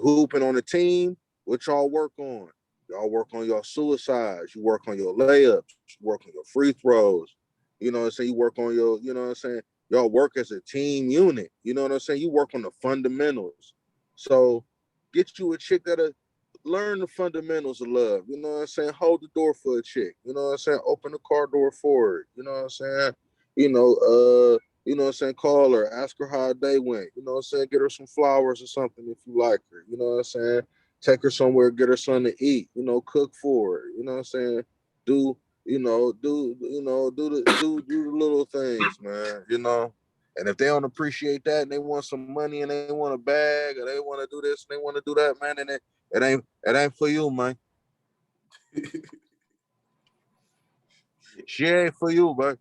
hooping on a team, what y'all work on? Y'all work on your suicides, you work on your layups, you work on your free throws. You know what I'm saying? You work on your, you know what I'm saying? Y'all work as a team unit. You know what I'm saying? You work on the fundamentals. So get you a chick that'll learn the fundamentals of love. You know what I'm saying? Hold the door for a chick. You know what I'm saying? Open the car door for her. You know what I'm saying? You know, you know what I'm saying? Call her, ask her how her day went. You know what I'm saying? Get her some flowers or something if you like her. You know what I'm saying? Take her somewhere, get her something to eat. You know, cook for her. You know what I'm saying? Do do the little things, man. You know, and if they don't appreciate that and they want some money and they want a bag or they want to do this and they want to do that, man, then it ain't for you, man. She ain't for you, but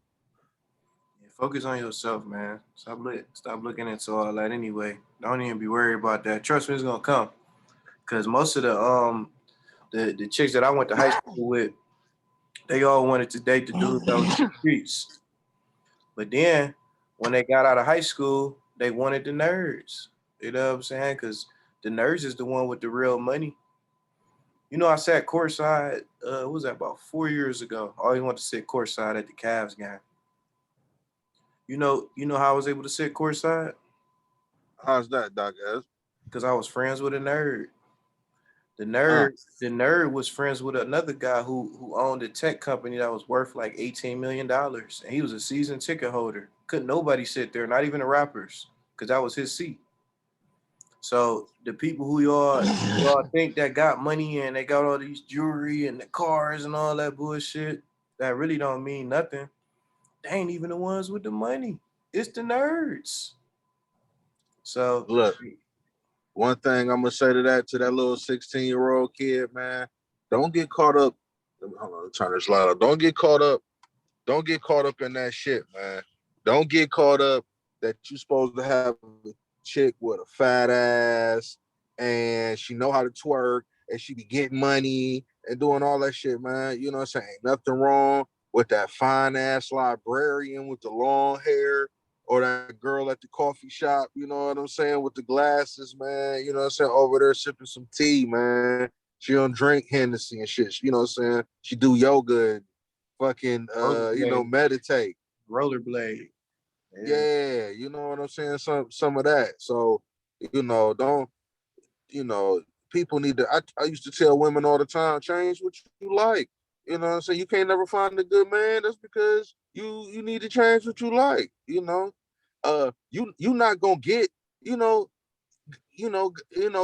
Yeah, focus on yourself, man. Stop looking into all that anyway. Don't even be worried about that. Trust me, it's gonna come. Cause most of the chicks that I went to high school with, they all wanted to date the dudes that was in the streets. But then when they got out of high school, they wanted the nerds. You know what I'm saying? Cause the nerds is the one with the real money. I sat courtside. What was that, about 4 years ago? I always wanted to sit courtside at the Cavs game. You know how I was able to sit courtside? how's that, Doc S? Because I was friends with a nerd. The Uh, nerd, the nerd was friends with another guy who owned a tech company that was worth like $18 million, and he was a season ticket holder. Couldn't nobody sit there, not even the rappers, because that was his seat. So the people who y'all think that got money and they got all these jewelry and the cars and all that bullshit, that really don't mean nothing. They ain't even the ones with the money. It's the nerds. So Look, one thing I'm gonna say to that little 16-year-old kid, man, don't get caught up. Hold on, turn this light up. Don't get caught up. Don't get caught up in that shit, man. Don't get caught up that you supposed to have a chick with a fat ass and she know how to twerk and she be getting money and doing all that shit, man. You know what I'm saying? Ain't nothing wrong with that fine ass librarian with the long hair or that girl at at the coffee shop, you know what I'm saying, with the glasses, man. You know what I'm saying, over there sipping some tea, man. She don't drink Hennessy and shit. You know what I'm saying? She do yoga and fucking Rollerblade, meditate. rollerblade. Yeah. Yeah, you know what I'm saying? Some of that. So, don't people need to I used to tell women all the time, change what you like. You know what I'm saying? You can't never find a good man. That's because you need to change what you like, you not gonna get, you know,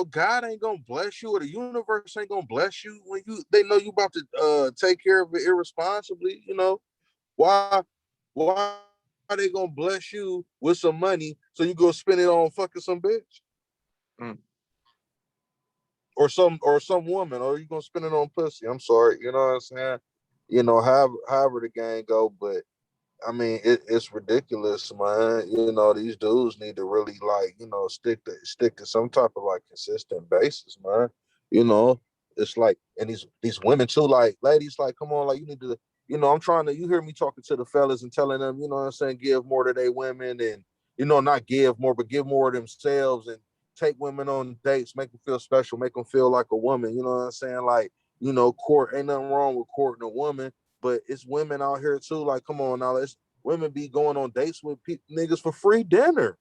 God ain't gonna bless you, or the universe ain't gonna bless you when they know you about to take care of it irresponsibly. Why they gonna bless you with some money so you go spend it on fucking some bitch Mm. or some woman, or you gonna spend it on pussy? I'm sorry, you know what I'm saying? However the game go, but I mean, it's ridiculous, man. These dudes need to really, like, stick to some type of, like, consistent basis, man. You know, it's like, and these women too, like, ladies, like, come on, like, you need to, I'm trying to, you hear me talking to the fellas and telling them, you know what I'm saying, give more to their women, and, not give more, but give more of themselves, and take women on dates, make them feel special, make them feel like a woman. You know what I'm saying? Like, court, ain't nothing wrong with courting a woman, but it's women out here too. Like, come on now, let's women be going on dates with niggas for free dinner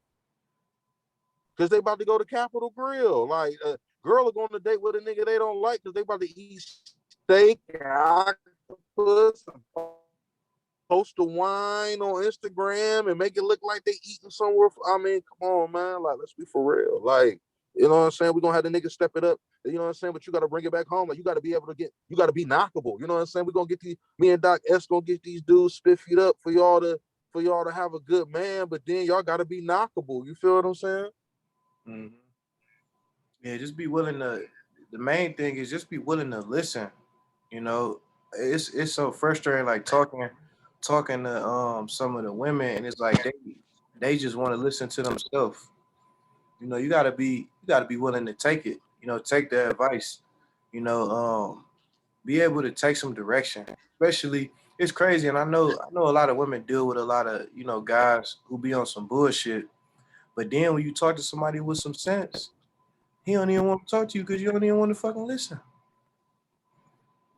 because they about to go to Capitol Grill. Like, a girl will go on a date with a nigga they don't like because they about to eat steak and octopus and post the wine on Instagram and make it look like they eating somewhere. I mean, come on, man. Like, let's be for real. Like, you know what I'm saying? We're gonna have the niggas step it up. You know what I'm saying? But you gotta bring it back home. Like, you gotta be able to you gotta be knockable. You know what I'm saying? We're gonna get me and Doc S gonna get these dudes spiffied up for y'all to have a good man, but then y'all gotta be knockable. You feel what I'm saying? Hmm. Yeah, just be willing to. The main thing is just be willing to listen. You know, it's so frustrating. Like talking to some of the women, and it's like they just want to listen to themselves. You gotta be willing to take it. Take the advice. Be able to take some direction. Especially, it's crazy, and I know a lot of women deal with a lot of guys who be on some bullshit. But then when you talk to somebody with some sense, he don't even want to talk to you because you don't even want to fucking listen.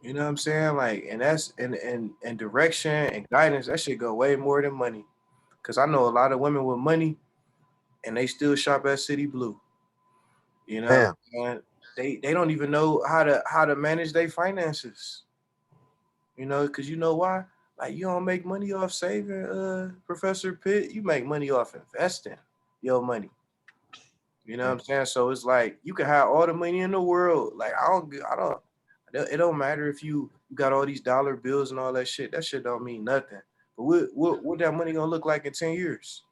You know what I'm saying? Like, and that's and direction and guidance. That shit go way more than money. Cause I know a lot of women with money and they still shop at City Blue. You know, Damn. and they don't even know how to manage their finances. Cause you know why? Like, you don't make money off saving, Professor Pitt. You make money off investing your money. You know what I'm saying? So it's like you can have all the money in the world. Like, I don't. It don't matter if you got all these dollar bills and all that shit. That shit don't mean nothing. But what that money gonna look like in 10 years?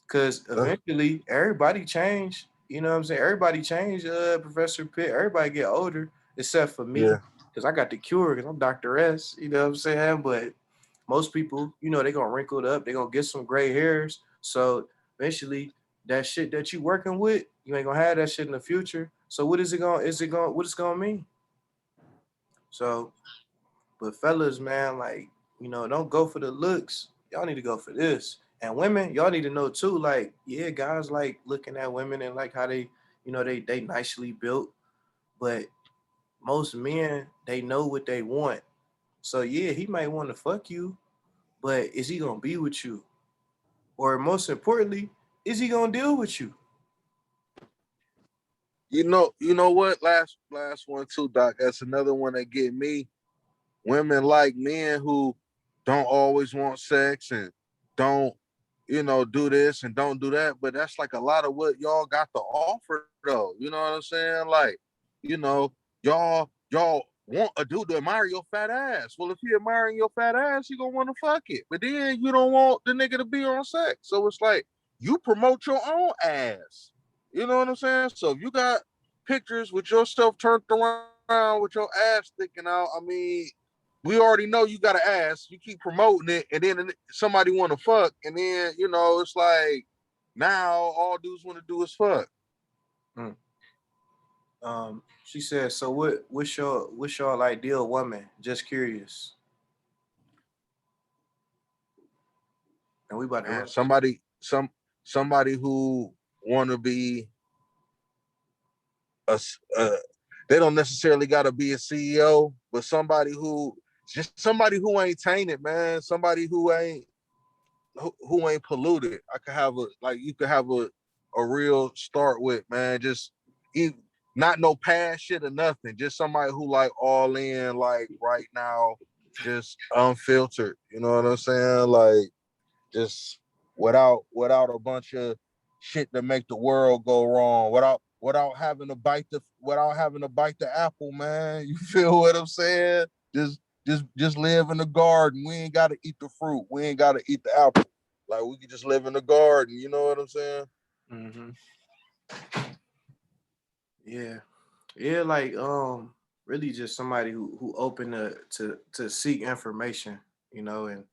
Because eventually everybody change. You know what I'm saying? Everybody change. Professor Pitt. Everybody get older except for me, Yeah. because I got the cure. Because I'm Dr. S. You know what I'm saying? But most people, they gonna wrinkle it up. They gonna get some gray hairs. So eventually, that shit that you working with, you ain't gonna have that shit in the future. So what is it going? Is it going? What it's gonna mean? So, but fellas, man, like, don't go for the looks. Y'all need to go for this. And women, y'all need to know too. Like, yeah, guys like looking at women and like how they, they nicely built. But most men, they know what they want. So yeah, he might want to fuck you, but is he gonna be with you? Or most importantly, is he gonna deal with you? You know what? Last one too, Doc. That's another one that get me. Women like men who don't always want sex and don't, do this and don't do that. But that's like a lot of what y'all got to offer, though. You know what I'm saying? Like, y'all want a dude to admire your fat ass. Well, if he admiring your fat ass, you gonna want to fuck it. But then you don't want the nigga to be on sex. So it's like you promote your own ass. You know what I'm saying? So if you got pictures with yourself turned around with your ass sticking out, I mean, we already know you got an ass. You keep promoting it, and then somebody want to fuck, and then it's like now all dudes want to do is fuck. Mm. She said, so what's your ideal woman? Just curious. And we about to Man, wrap. somebody, some somebody who want to be a, they don't necessarily got to be a CEO, but somebody who ain't tainted, man. Somebody who ain't polluted. I could have you could have a real start with, man. Just eat, not no past shit or nothing. Just somebody who like all in, like right now, just unfiltered. You know what I'm saying? Like just without a bunch of shit that make the world go wrong. Without having to bite the apple, man. You feel what I'm saying? Just live in the garden. We ain't gotta eat the fruit. We ain't gotta eat the apple. Like we could just live in the garden. You know what I'm saying? Mm-hmm. Yeah. Yeah, like really just somebody who open to seek information, and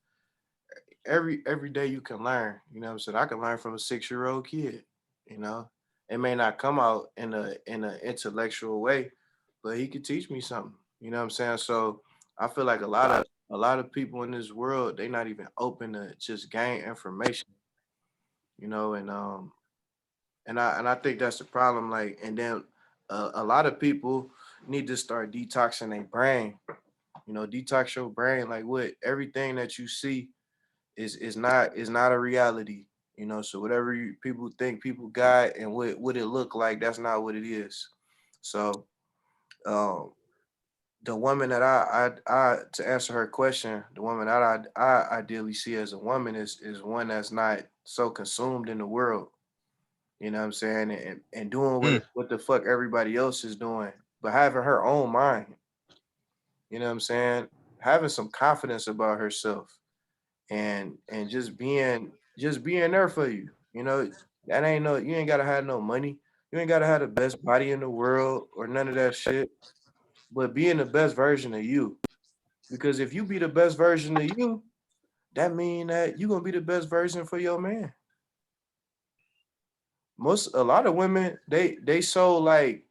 every day you can learn, what I'm saying? I can learn from a 6-year-old kid, you know. It may not come out in a intellectual way, but he could teach me something, you know what I'm saying? So I feel like a lot of people in this world, they not even open to just gain information, and I think that's the problem. Like, and then a lot of people need to start detoxing their brain. Detox your brain. Like, what everything that you see is not a reality. So whatever people think people got and what it look like, that's not what it is. So um, the woman that I to answer her question, the woman that I ideally see as a woman is one that's not so consumed in the world. You know what I'm saying? And doing Mm. what the fuck everybody else is doing, but having her own mind. You know what I'm saying? Having some confidence about herself and just being there for you. That ain't no you ain't gotta have no money. You ain't gotta have the best body in the world or none of that shit. But being the best version of you. Because if you be the best version of you, that mean that you gonna be the best version for your man. A lot of women, they so like,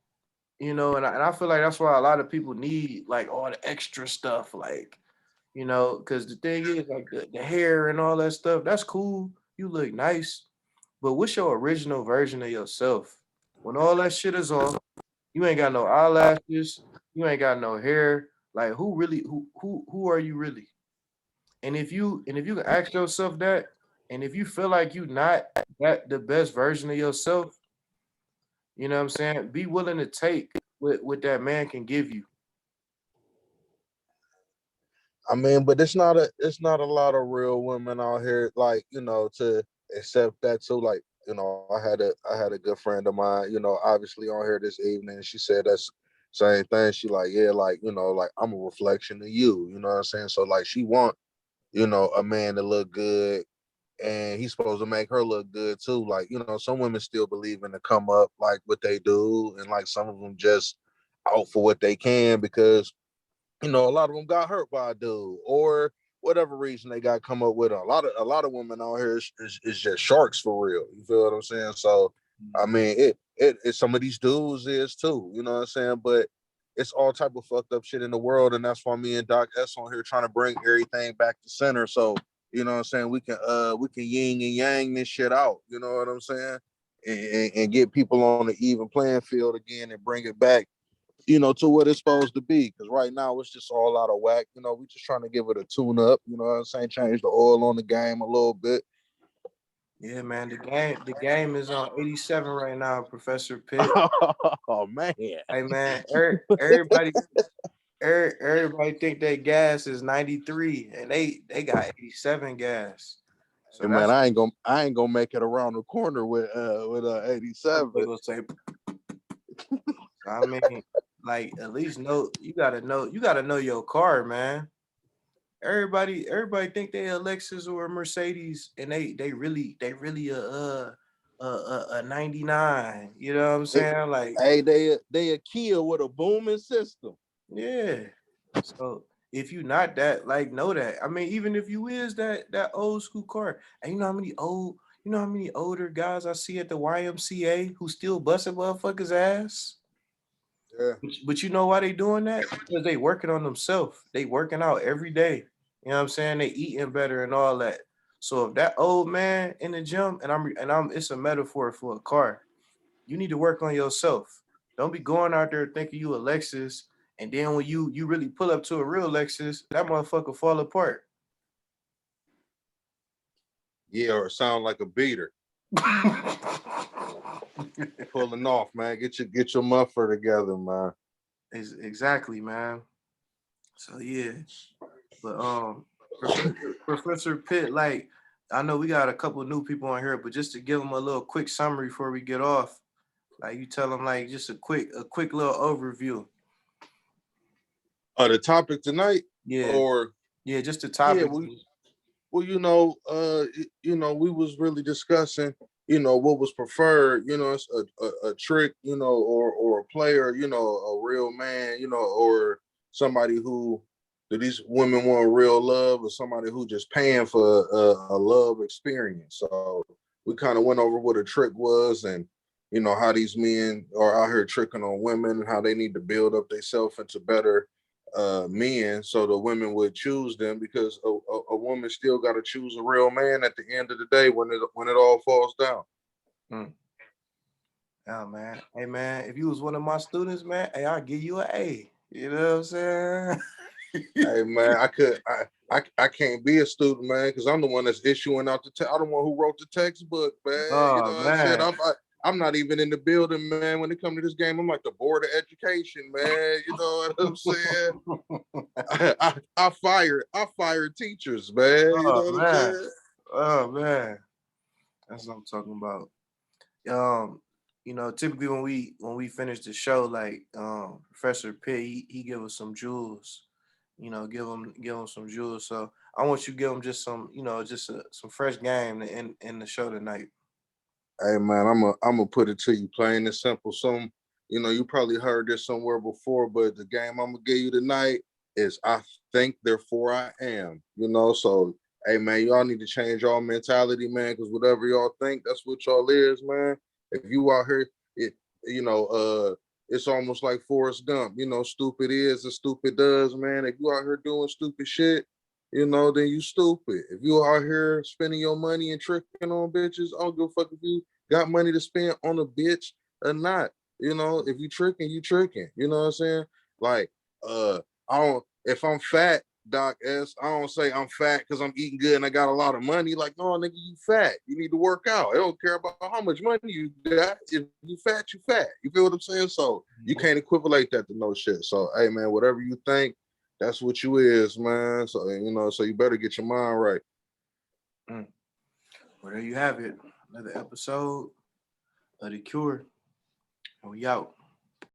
and I feel like that's why a lot of people need like all the extra stuff, like, because the thing is like the hair and all that stuff, that's cool. You look nice. But what's your original version of yourself? When all that shit is off, you ain't got no eyelashes, you ain't got no hair. Like, who are you really? And if you can ask yourself that, and if you feel like you not that the best version of yourself, you know what I'm saying? Be willing to take what that man can give you. I mean, but it's not a lot of real women out here, like, to accept that too. Like, I had a good friend of mine, obviously on here this evening, and she said that's same thing. She like, yeah, like, like I'm a reflection of you, you know what I'm saying? So like she want, a man to look good, and he's supposed to make her look good too. Like, some women still believe in the come up, like what they do, and like some of them just out for what they can because a lot of them got hurt by a dude or whatever reason they got come up with. A lot of women out here is just sharks for real. You feel what I'm saying? So I mean, it some of these dudes is too. You know what I'm saying? But it's all type of fucked up shit in the world, and that's why me and Doc S on here trying to bring everything back to center. So you know what I'm saying? We can yin and yang this shit out. You know what I'm saying? And get people on the even playing field again and bring it back, to what it's supposed to be. Because right now it's just all out of whack. We just trying to give it a tune up. You know what I'm saying? Change the oil on the game a little bit. Yeah, man. The game is on 87 right now, Professor Pitt. Oh man. Hey, man. Everybody think that gas is 93, and they got 87 gas. So And man, that's I ain't gonna make it around the corner with what 87. they gonna say. I mean, like, at least you gotta know your car, man. Everybody think they a Lexus or a Mercedes, and they really a 99. You know what I'm They, saying? Like, hey, they a Kia with a booming system. yeah. So if you not that, like, know that. I mean, even if you is that old school car, and you know how many older guys I see at the YMCA who still busting motherfuckers ass. Yeah. But you know why they doing that? Because they working on themselves. They working out every day. You know what I'm saying? They eating better and all that. So if that old man in the gym and I'm it's a metaphor for a car, you need to work on yourself. Don't be going out there thinking you a Lexus, and then when you really pull up to a real Lexus, that motherfucker fall apart. Yeah, or sound like a beater. Pulling off, man. Get your muffler together, man. Exactly, man. So yeah, but Professor Pitt, like I know we got a couple new people on here, but just to give them a little quick summary before we get off, like you tell them like just a quick little overview. The topic tonight, Yeah, or yeah, just the yeah, topic. well, we was really discussing, what was preferred, it's a trick, or a player, a real man, or somebody who do these women want real love, or somebody who just paying for a love experience. So we kind of went over what a trick was, and how these men are out here tricking on women, and how they need to build up themselves into better men, so the women would choose them, because a woman still got to choose a real man at the end of the day when it all falls down. Mm. Yeah, man. Hey, man, if you was one of my students, man, hey, I'll give you an A. You know what I'm saying? Hey man, I can't be a student, man, because I'm the one that's issuing out I'm the one who wrote the textbook, man. You know Oh what I'm saying? man. I'm not even in the building, man. When it comes to this game, I'm like the board of education, man. You know what I'm saying? I fired teachers, man. You know Oh what I'm man. saying? Oh man. That's what I'm talking about. Typically when we finish the show, like Professor Pitt, he give us some jewels. Give him some jewels. So I want you to give him just some, some fresh game in the show tonight. Hey man, I'm gonna put it to you plain and simple. You probably heard this somewhere before, but the game I'm gonna give you tonight is I think, therefore I am. So hey man, y'all need to change y'all mentality, man, because whatever y'all think, that's what y'all is, man. If you out here, you know, uh, it's almost like Forrest Gump. Stupid is and stupid does, man. If you out here doing stupid shit, then you stupid. If you out here spending your money and tricking on bitches, I don't give a fuck if you got money to spend on a bitch or not. If you tricking, you tricking. You know what I'm saying? Like, I don't. If I'm fat, Doc S, I don't say I'm fat because I'm eating good and I got a lot of money. Like, no, nigga, you fat. You need to work out. I don't care about how much money you got. If you fat, you fat. You feel what I'm saying? So you can't equivalate that to no shit. So, hey, man, whatever you think, that's what you is, man. So you better get your mind right. Mm. Well, there you have it. Another episode of The Cure. And we out.